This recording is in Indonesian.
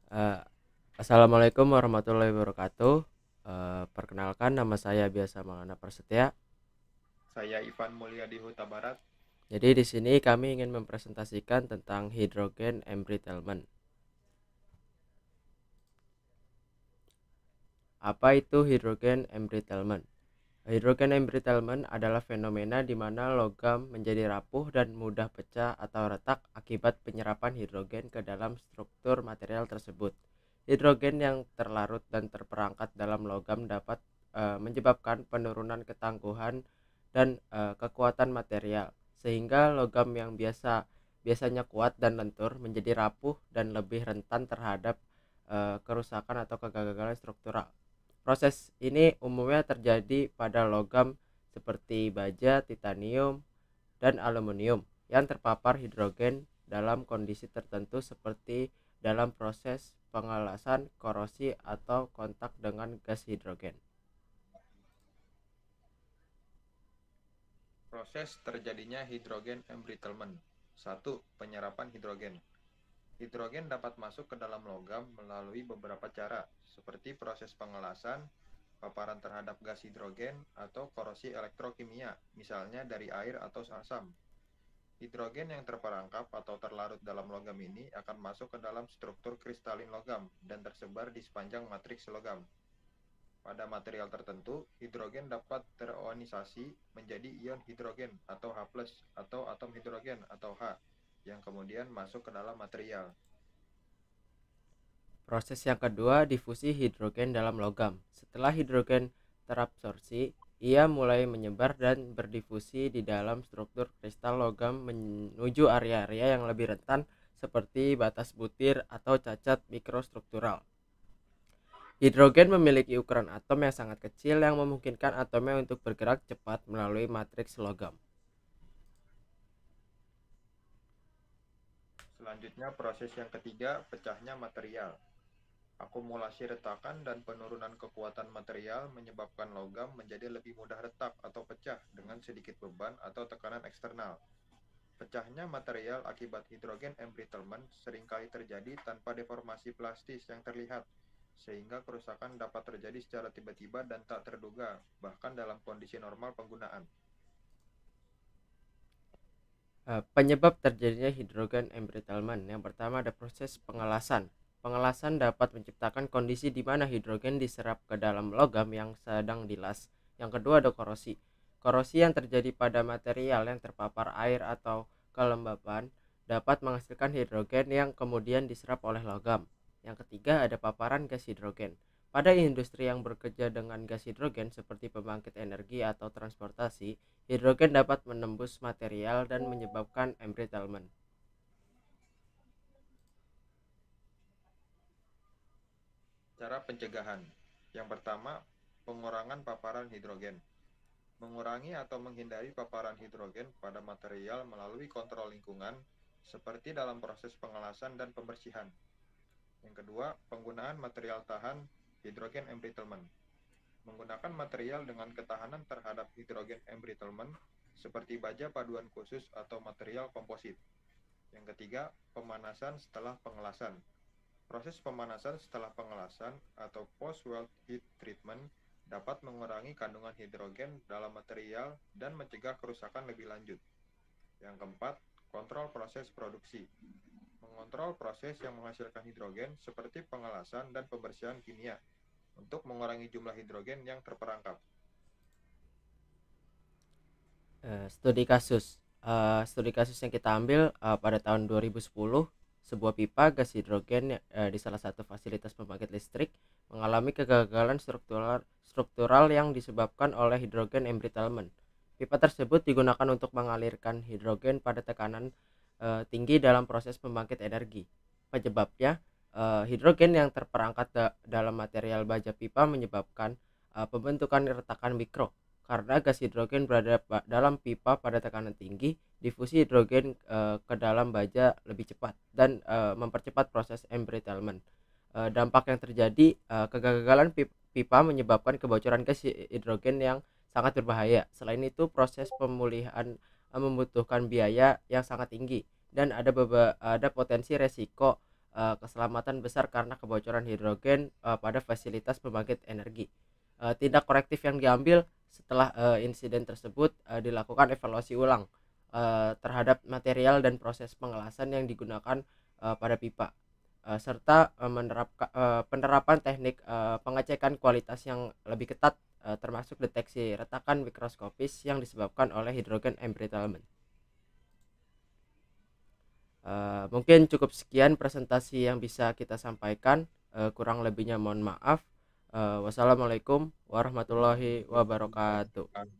Eh, Assalamualaikum warahmatullahi wabarakatuh. Perkenalkan, nama saya biasa Maulana Prasetya. Saya Ivan Mulyadi Huta Barat. Jadi di sini kami ingin mempresentasikan tentang hidrogen embrittlement. Apa itu hidrogen embrittlement? Hidrogen embrittlement adalah fenomena di mana logam menjadi rapuh dan mudah pecah atau retak akibat penyerapan hidrogen ke dalam struktur material tersebut. Hidrogen yang terlarut dan terperangkap dalam logam dapat menyebabkan penurunan ketangguhan dan kekuatan material, sehingga logam yang biasanya kuat dan lentur menjadi rapuh dan lebih rentan terhadap kerusakan atau kegagalan struktural. Proses ini umumnya terjadi pada logam seperti baja, titanium, dan aluminium yang terpapar hidrogen dalam kondisi tertentu seperti dalam proses pengelasan, korosi, atau kontak dengan gas hidrogen. Proses terjadinya hidrogen embrittlement. 1. Penyerapan hidrogen. Hidrogen dapat masuk ke dalam logam melalui beberapa cara, seperti proses pengelasan, paparan terhadap gas hidrogen, atau korosi elektrokimia, misalnya dari air atau asam. Hidrogen yang terperangkap atau terlarut dalam logam ini akan masuk ke dalam struktur kristalin logam dan tersebar di sepanjang matriks logam. Pada material tertentu, hidrogen dapat terionisasi menjadi ion hidrogen atau H+, atau atom hidrogen atau H, yang kemudian masuk ke dalam material. Proses yang kedua, difusi hidrogen dalam logam. Setelah hidrogen terabsorpsi, ia mulai menyebar dan berdifusi di dalam struktur kristal logam menuju area-area yang lebih rentan seperti batas butir atau cacat mikrostruktural. Hidrogen memiliki ukuran atom yang sangat kecil yang memungkinkan atomnya untuk bergerak cepat melalui matriks logam. Selanjutnya, proses yang ketiga, pecahnya material. Akumulasi retakan dan penurunan kekuatan material menyebabkan logam menjadi lebih mudah retak atau pecah dengan sedikit beban atau tekanan eksternal. Pecahnya material akibat hidrogen embrittlement seringkali terjadi tanpa deformasi plastis yang terlihat, sehingga kerusakan dapat terjadi secara tiba-tiba dan tak terduga, bahkan dalam kondisi normal penggunaan. Penyebab terjadinya hidrogen embrittlement. Yang pertama ada proses pengelasan. Pengelasan dapat menciptakan kondisi di mana hidrogen diserap ke dalam logam yang sedang dilas. Yang kedua ada korosi. Korosi yang terjadi pada material yang terpapar air atau kelembapan dapat menghasilkan hidrogen yang kemudian diserap oleh logam. Yang ketiga ada paparan gas hidrogen. Pada industri yang bekerja dengan gas hidrogen seperti pembangkit energi atau transportasi, hidrogen dapat menembus material dan menyebabkan embrittlement. Cara pencegahan. Yang pertama, pengurangan paparan hidrogen. Mengurangi atau menghindari paparan hidrogen pada material melalui kontrol lingkungan, seperti dalam proses pengelasan dan pembersihan. Yang kedua, penggunaan material tahan hidrogen embrittlement. Menggunakan material dengan ketahanan terhadap hidrogen embrittlement, seperti baja paduan khusus atau material komposit. Yang ketiga, pemanasan setelah pengelasan. Proses pemanasan setelah pengelasan atau post-weld heat treatment dapat mengurangi kandungan hidrogen dalam material dan mencegah kerusakan lebih lanjut. Yang keempat, kontrol proses produksi. Mengontrol proses yang menghasilkan hidrogen seperti pengelasan dan pembersihan kimia untuk mengurangi jumlah hidrogen yang terperangkap. Studi kasus yang kita ambil pada tahun 2010, sebuah pipa gas hidrogen di salah satu fasilitas pembangkit listrik mengalami kegagalan struktural yang disebabkan oleh hidrogen embrittlement. Pipa tersebut digunakan untuk mengalirkan hidrogen pada tekanan tinggi dalam proses pembangkit energi. Penyebabnya, hidrogen yang terperangkap dalam material baja pipa menyebabkan pembentukan retakan mikro. Karena gas hidrogen berada dalam pipa pada tekanan tinggi, difusi hidrogen ke dalam baja lebih cepat dan mempercepat proses embrittlement. Dampak yang terjadi, kegagalan pipa menyebabkan kebocoran gas hidrogen yang sangat berbahaya. Selain itu, proses pemulihan membutuhkan biaya yang sangat tinggi dan ada potensi resiko keselamatan besar karena kebocoran hidrogen pada fasilitas pembangkit energi. Tindak korektif yang diambil setelah insiden tersebut dilakukan evaluasi ulang terhadap material dan proses pengelasan yang digunakan pada pipa, serta penerapan teknik pengecekan kualitas yang lebih ketat, termasuk deteksi retakan mikroskopis yang disebabkan oleh hidrogen embrittlement. Mungkin cukup sekian presentasi yang bisa kita sampaikan, kurang lebihnya mohon maaf. Wassalamualaikum warahmatullahi wabarakatuh.